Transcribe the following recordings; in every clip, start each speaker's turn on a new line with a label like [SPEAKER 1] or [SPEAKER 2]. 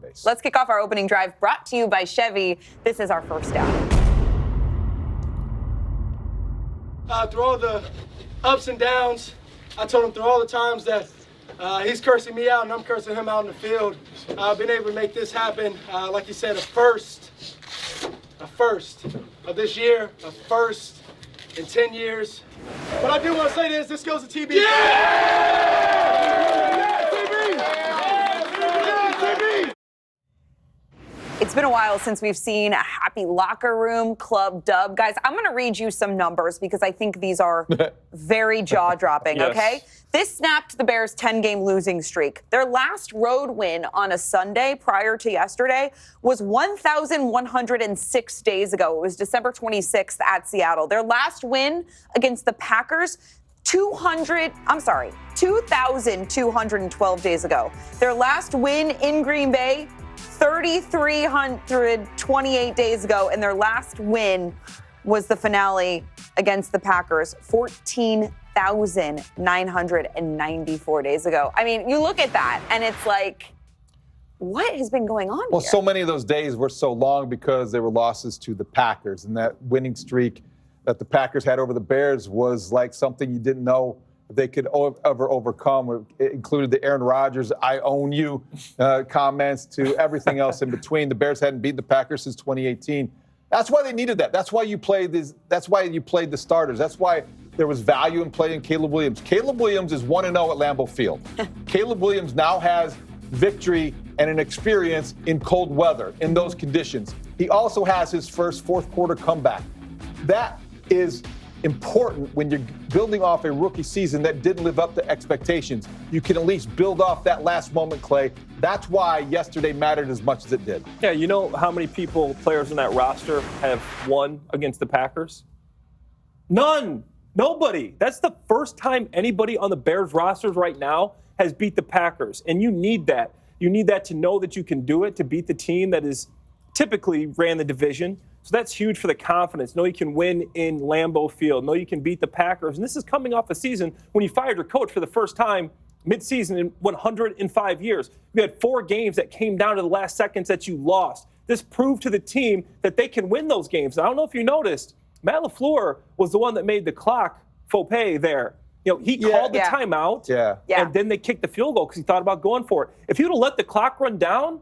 [SPEAKER 1] base.
[SPEAKER 2] Let's kick off our opening drive, brought to you by Chevy. This is our first down.
[SPEAKER 3] Through all the ups and downs, I told him through all the times that he's cursing me out and I'm cursing him out in the field. I've been able to make this happen. Like you said, a first of this year, a first in 10 years. But I do want to say this goes to TB.
[SPEAKER 2] It's been a while since we've seen a happy locker room club dub. Guys, I'm going to read you some numbers because I think these are very jaw-dropping,
[SPEAKER 4] Yes.
[SPEAKER 2] okay? This snapped the Bears' 10-game losing streak. Their last road win on a Sunday prior to yesterday was 1,106 days ago. It was December 26th at Seattle. Their last win against the Packers, 2,212 days ago. Their last win in Green Bay, 3,328 days ago, and their last win was the finale against the Packers 14,994 days ago. I mean, you look at that, and it's like, what has been going on
[SPEAKER 1] Well,
[SPEAKER 2] here?
[SPEAKER 1] so many of those days were so long because they were losses to the Packers, and that winning streak that the Packers had over the Bears was like something you didn't know they could ever overcome. It included the Aaron Rodgers, I own you comments to everything else in between. The Bears hadn't beaten the Packers since 2018. That's why they needed that. That's why you played this. That's why you played the starters. That's why there was value in playing Caleb Williams. Caleb Williams is 1-0 at Lambeau Field. Caleb Williams now has victory and an experience in cold weather in those conditions. He also has his first fourth quarter comeback. That is important when you're building off a rookie season that didn't live up to expectations. You can at least build off that last moment, Clay. That's why yesterday mattered as much as it did.
[SPEAKER 4] Yeah, you know how many players in that roster have won against the Packers? None. Nobody. That's the first time anybody on the Bears rosters right now has beat the Packers. And you need that. You need that to know that you can do it, to beat the team that is typically ran the division. So that's huge for the confidence. Know you can win in Lambeau Field. Know you can beat the Packers. And this is coming off a season when you fired your coach for the first time midseason in 105 years. You had 4 games that came down to the last seconds that you lost. This proved to the team that they can win those games. And I don't know if you noticed, Matt LaFleur was the one that made the clock faux pas there. You know, he called the timeout, and then they kicked the field goal because he thought about going for it. If he would have let the clock run down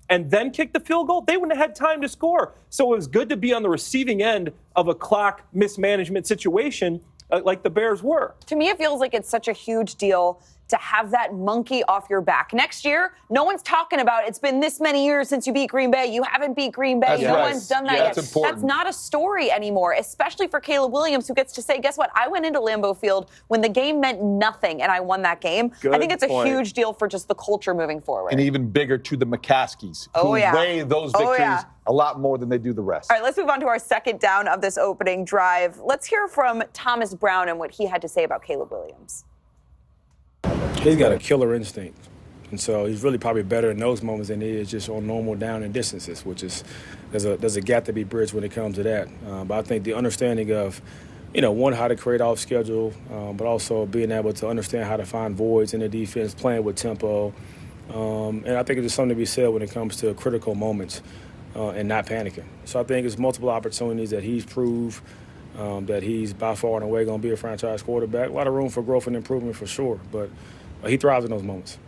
[SPEAKER 4] and then kicked the field goal, they wouldn't have had time to score. So it was good to be on the receiving end of a clock mismanagement situation like the Bears were.
[SPEAKER 2] To me, it feels like it's such a huge deal to have that monkey off your back. Next year, no one's talking about it's been this many years since you beat Green Bay. You haven't beat Green Bay. No one's done that yet.
[SPEAKER 1] That's important.
[SPEAKER 2] That's not a story anymore, especially for Caleb Williams, who gets to say, guess what? I went into Lambeau Field when the game meant nothing, and I won that game. I think it's a huge deal for just the culture moving forward.
[SPEAKER 1] And even bigger to the McCaskies, who weigh those victories a lot more than they do the rest.
[SPEAKER 2] All right, let's move on to our second down of this opening drive. Let's hear from Thomas Brown and what he had to say about Caleb Williams.
[SPEAKER 5] He's got a killer instinct, and so he's really probably better in those moments than he is just on normal down and distances, which is there's a gap to be bridged when it comes to that. But I think the understanding of, one, how to create off schedule, but also being able to understand how to find voids in the defense, playing with tempo, and I think there's something to be said when it comes to critical moments and not panicking. So I think it's multiple opportunities that he's proved. That he's by far and away going to be a franchise quarterback. A lot of room for growth and improvement for sure, but he thrives in those moments.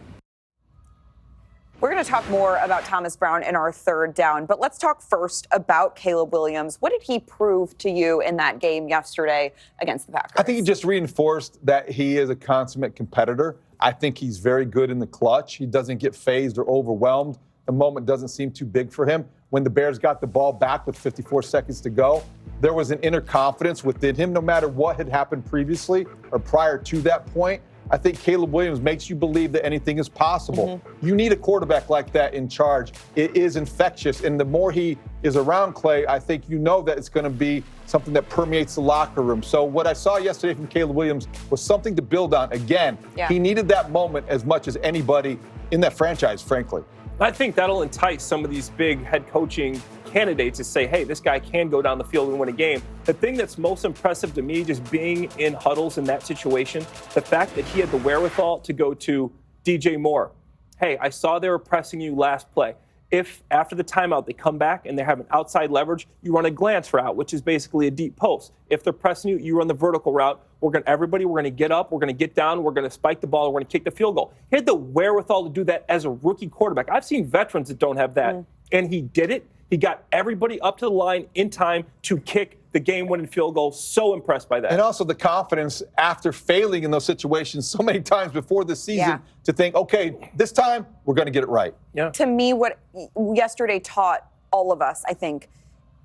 [SPEAKER 2] We're going to talk more about Thomas Brown in our third down, but let's talk first about Caleb Williams. What did he prove to you in that game yesterday against the Packers?
[SPEAKER 1] I think he just reinforced that he is a consummate competitor. I think he's very good in the clutch. He doesn't get fazed or overwhelmed. The moment doesn't seem too big for him. When the Bears got the ball back with 54 seconds to go, there was an inner confidence within him, no matter what had happened previously or prior to that point. I think Caleb Williams makes you believe that anything is possible. You need a quarterback like that in charge. It is infectious, and the more he is around, Clay, I think you know that it's going to be something that permeates the locker room. So what I saw yesterday from Caleb Williams was something to build on. Again, he needed that moment as much as anybody in that franchise, frankly.
[SPEAKER 4] I think that'll entice some of these big head coaching candidates to say, hey, this guy can go down the field and win a game. The thing that's most impressive to me, just being in huddles in that situation, the fact that he had the wherewithal to go to DJ Moore. Hey, I saw they were pressing you last play. if after the timeout they come back and they have an outside leverage, you run a glance route, which is basically a deep post. If they're pressing you, you run the vertical route. We're going to get up, we're going to get down, we're going to spike the ball, we're going to kick the field goal. He had the wherewithal to do that as a rookie quarterback. I've seen veterans that don't have that, and he did it. He got everybody up to the line in time to kick the game-winning field goal. So impressed by that.
[SPEAKER 1] And also the confidence after failing in those situations so many times before the season to think, okay, this time we're going to get it right.
[SPEAKER 4] Yeah.
[SPEAKER 2] To me, what yesterday taught all of us, I think,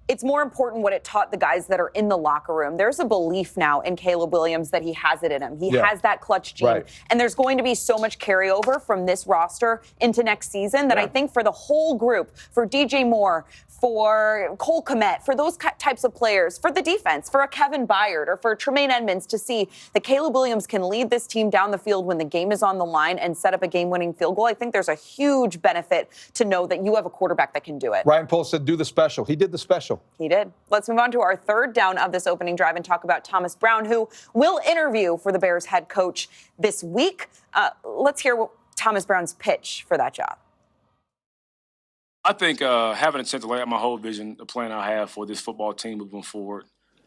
[SPEAKER 2] it's more important what it taught the guys that are in the locker room. There's a belief now in Caleb Williams that he has it in him. He has that clutch gene.
[SPEAKER 1] Right.
[SPEAKER 2] And there's going to be so much carryover from this roster into next season that I think for the whole group, for DJ Moore, for Cole Kmet, for those types of players, for the defense, for a Kevin Byard or for Tremaine Edmonds to see that Caleb Williams can lead this team down the field when the game is on the line and set up a game-winning field goal. I think there's a huge benefit to know that you have a quarterback that can do it.
[SPEAKER 1] Ryan Poles said, do the special. He did the special.
[SPEAKER 2] He did. Let's move on to our third down of this opening drive and talk about Thomas Brown, who will interview for the Bears head coach this week. Let's hear Thomas Brown's pitch for that job.
[SPEAKER 5] I think having a chance to lay out my whole vision, the plan I have for this football team moving forward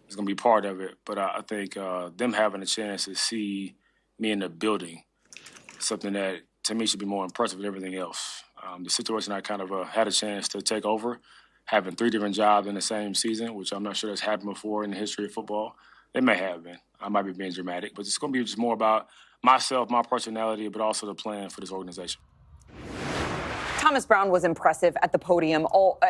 [SPEAKER 5] is going to be part of it. But I think them having a chance to see me in the building is something that, to me, should be more impressive than everything else. The situation I kind of had a chance to take over, having 3 different jobs in the same season, which I'm not sure that's happened before in the history of football. It may have been. I might be being dramatic. But it's going to be just more about myself, my personality, but also the plan for this organization.
[SPEAKER 2] Thomas Brown was impressive at the podium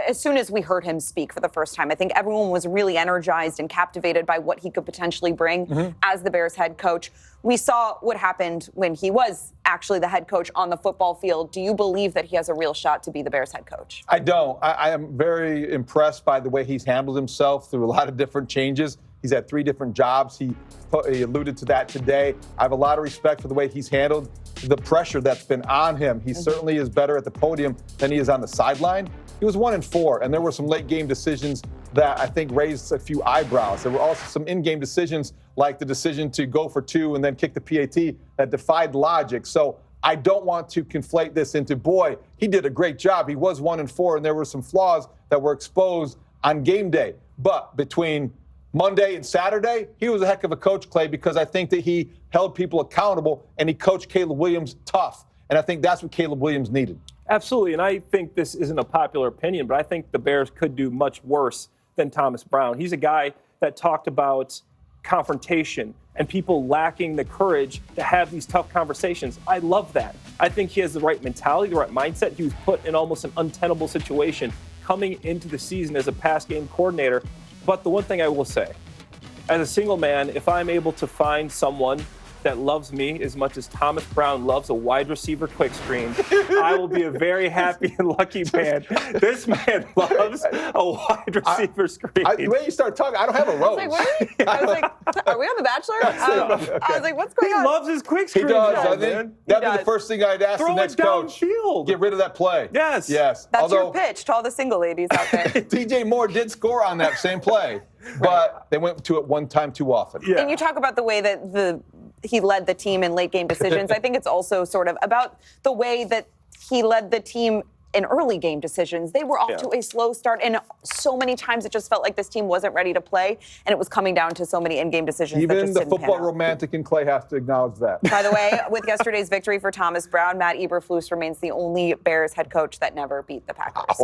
[SPEAKER 2] as soon as we heard him speak for the first time. I think everyone was really energized and captivated by what he could potentially bring as the Bears head coach. We saw what happened when he was actually the head coach on the football field. Do you believe that he has a real shot to be the Bears head coach?
[SPEAKER 1] I don't. I am very impressed by the way he's handled himself through a lot of different changes. He's had 3 different jobs. He alluded to that today. I have a lot of respect for the way he's handled the pressure that's been on him. He certainly is better at the podium than he is on the sideline. He was 1-4, and there were some late game decisions that I think raised a few eyebrows. There were also some in-game decisions, like the decision to go for 2 and then kick the PAT, that defied logic. So I don't want to conflate this into, boy, he did a great job. He was 1-4, and there were some flaws that were exposed on game day. But between Monday and Saturday, he was a heck of a coach, Clay, because I think that he held people accountable and he coached Caleb Williams tough. And I think that's what Caleb Williams needed.
[SPEAKER 4] Absolutely. And I think this isn't a popular opinion, but I think the Bears could do much worse than Thomas Brown. He's a guy that talked about confrontation and people lacking the courage to have these tough conversations. I love that. I think he has the right mentality, the right mindset. He was put in almost an untenable situation coming into the season as a pass game coordinator. But the one thing I will say, as a single man, if I'm able to find someone that loves me as much as Thomas Brown loves a wide receiver quick screen, I will be a very happy and lucky man. This man loves a wide receiver screen.
[SPEAKER 1] The way you start talking, I don't have a rose.
[SPEAKER 2] I was like, are we on The Bachelor? I was like, what's going on?
[SPEAKER 4] He loves his quick
[SPEAKER 1] He
[SPEAKER 4] screen.
[SPEAKER 1] does. I
[SPEAKER 4] man.
[SPEAKER 1] think that'd be the first thing I'd ask
[SPEAKER 4] Throw
[SPEAKER 1] the next
[SPEAKER 4] it
[SPEAKER 1] coach.
[SPEAKER 4] downfield.
[SPEAKER 1] Get rid of that play.
[SPEAKER 4] Yes.
[SPEAKER 1] Yes.
[SPEAKER 2] That's your pitch to all the single ladies out there.
[SPEAKER 1] DJ Moore did score on that same play, but they went to it one time too often.
[SPEAKER 4] Yeah.
[SPEAKER 2] And you talk about the way that he led the team in late game decisions. I think it's also sort of about the way that he led the team in early game decisions. They were off to a slow start, and so many times it just felt like this team wasn't ready to play, and it was coming down to so many in-game decisions.
[SPEAKER 1] Even
[SPEAKER 2] that just
[SPEAKER 1] the
[SPEAKER 2] didn't pan
[SPEAKER 1] football
[SPEAKER 2] out.
[SPEAKER 1] romantic in Clay has to acknowledge that.
[SPEAKER 2] By the way, with yesterday's victory for Thomas Brown, Matt Eberflus remains the only Bears head coach that never beat the Packers.